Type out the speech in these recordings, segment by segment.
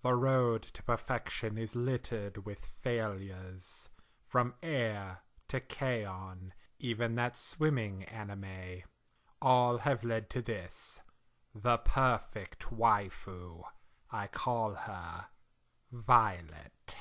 The road to perfection is littered with failures. From Air to K-On, even that swimming anime. All have led to this. The perfect waifu. I call her Violet.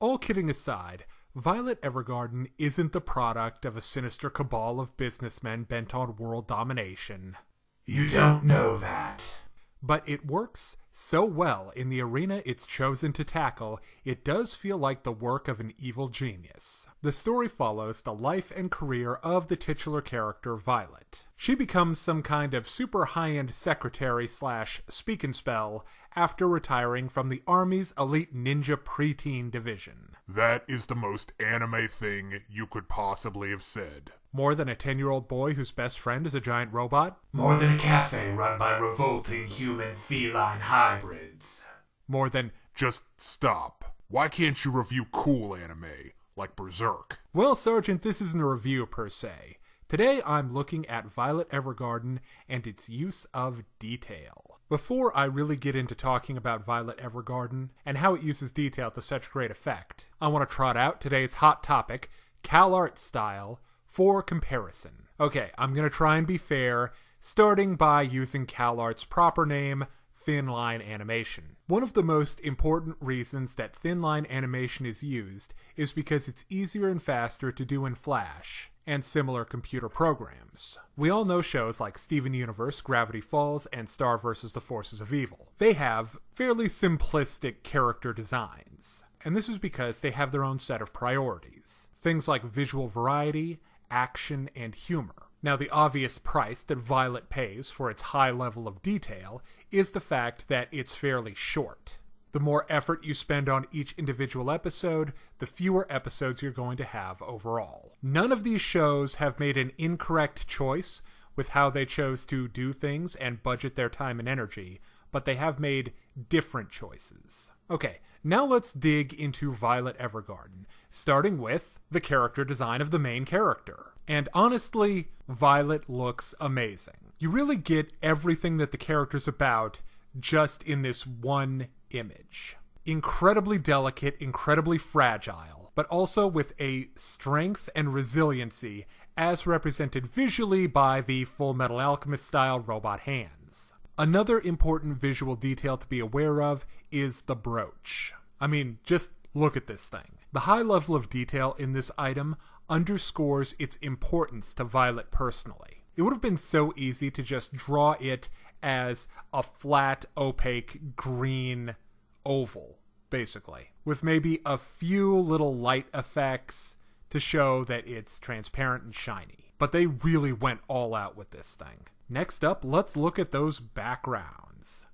All kidding aside, Violet Evergarden isn't the product of a sinister cabal of businessmen bent on world domination. You don't know that. But it works so well in the arena it's chosen to tackle, it does feel like the work of an evil genius. The story follows the life and career of the titular character, Violet. She becomes some kind of super high-end secretary / speak and spell after retiring from the Army's elite ninja preteen division. That is the most anime thing you could possibly have said. More than a 10-year-old boy whose best friend is a giant robot? More than a cafe run by revolting human-feline hybrids. More than... Just stop. Why can't you review cool anime, like Berserk? Well, Sergeant, this isn't a review per se. Today I'm looking at Violet Evergarden and its use of detail. Before I really get into talking about Violet Evergarden and how it uses detail to such great effect, I want to trot out today's hot topic, CalArt style, for comparison. Okay, I'm going to try and be fair, starting by using CalArt's proper name, Thin Line Animation. One of the most important reasons that thin line animation is used is because it's easier and faster to do in Flash and similar computer programs. We all know shows like Steven Universe, Gravity Falls, and Star vs. the Forces of Evil. They have fairly simplistic character designs, and this is because they have their own set of priorities. Things like visual variety, action, and humor. Now, the obvious price that Violet pays for its high level of detail is the fact that it's fairly short. The more effort you spend on each individual episode, the fewer episodes you're going to have overall. None of these shows have made an incorrect choice with how they chose to do things and budget their time and energy, but they have made different choices. Okay, now let's dig into Violet Evergarden, starting with the character design of the main character. And honestly, Violet looks amazing. You really get everything that the character's about just in this one image. Incredibly delicate, incredibly fragile, but also with a strength and resiliency as represented visually by the Full Metal Alchemist style robot hands. Another important visual detail to be aware of is the brooch. I mean, just look at this thing. The high level of detail in this item underscores its importance to Violet personally. It would have been so easy to just draw it as a flat, opaque, green oval, basically, with maybe a few little light effects to show that it's transparent and shiny. But they really went all out with this thing. Next up, let's look at those backgrounds.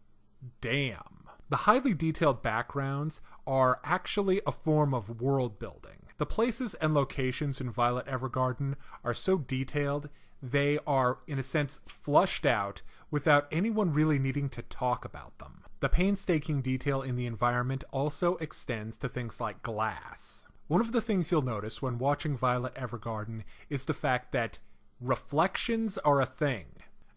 Damn. The highly detailed backgrounds are actually a form of world building. The places and locations in Violet Evergarden are so detailed, they are, in a sense, flushed out without anyone really needing to talk about them. The painstaking detail in the environment also extends to things like glass. One of the things you'll notice when watching Violet Evergarden is the fact that reflections are a thing.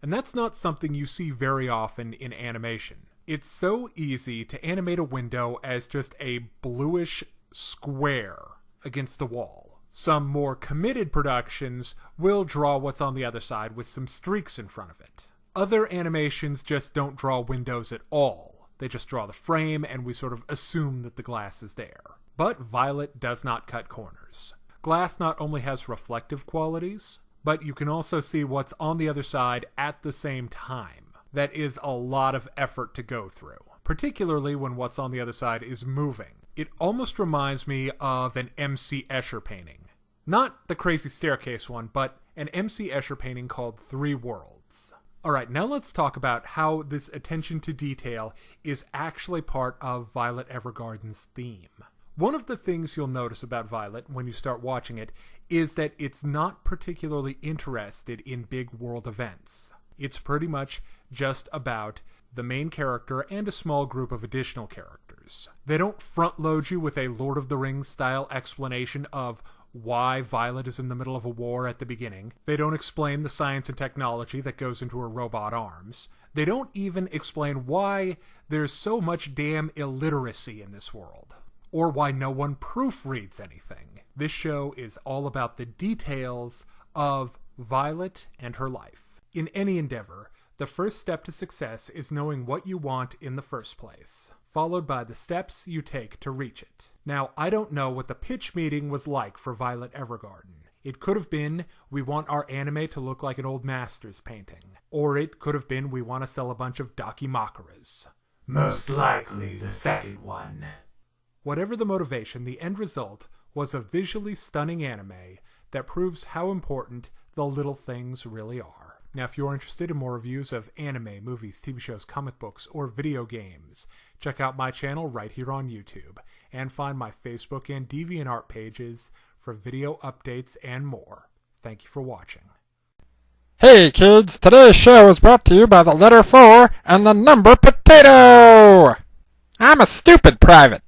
And that's not something you see very often in animation. It's so easy to animate a window as just a bluish square against a wall. Some more committed productions will draw what's on the other side with some streaks in front of it. Other animations just don't draw windows at all. They just draw the frame and we sort of assume that the glass is there. But Violet does not cut corners. Glass not only has reflective qualities, but you can also see what's on the other side at the same time. That is a lot of effort to go through, particularly when what's on the other side is moving. It almost reminds me of an M.C. Escher painting. Not the crazy staircase one, but an M.C. Escher painting called Three Worlds. Alright, now let's talk about how this attention to detail is actually part of Violet Evergarden's theme. One of the things you'll notice about Violet when you start watching it is that it's not particularly interested in big world events. It's pretty much just about the main character and a small group of additional characters. They don't front load you with a Lord of the Rings style explanation of why Violet is in the middle of a war at the beginning. They don't explain the science and technology that goes into her robot arms. They don't even explain why there's so much damn illiteracy in this world, or why no one proofreads anything. This show is all about the details of Violet and her life. In any endeavor, the first step to success is knowing what you want in the first place, followed by the steps you take to reach it. Now, I don't know what the pitch meeting was like for Violet Evergarden. It could have been, we want our anime to look like an old master's painting. Or it could have been, we want to sell a bunch of Dakimakuras. Most likely the second one. Whatever the motivation, the end result was a visually stunning anime that proves how important the little things really are. Now, if you're interested in more reviews of anime, movies, TV shows, comic books, or video games, check out my channel right here on YouTube, and find my Facebook and DeviantArt pages for video updates and more. Thank you for watching. Hey kids, today's show is brought to you by the letter 4 and the number potato! I'm a stupid private.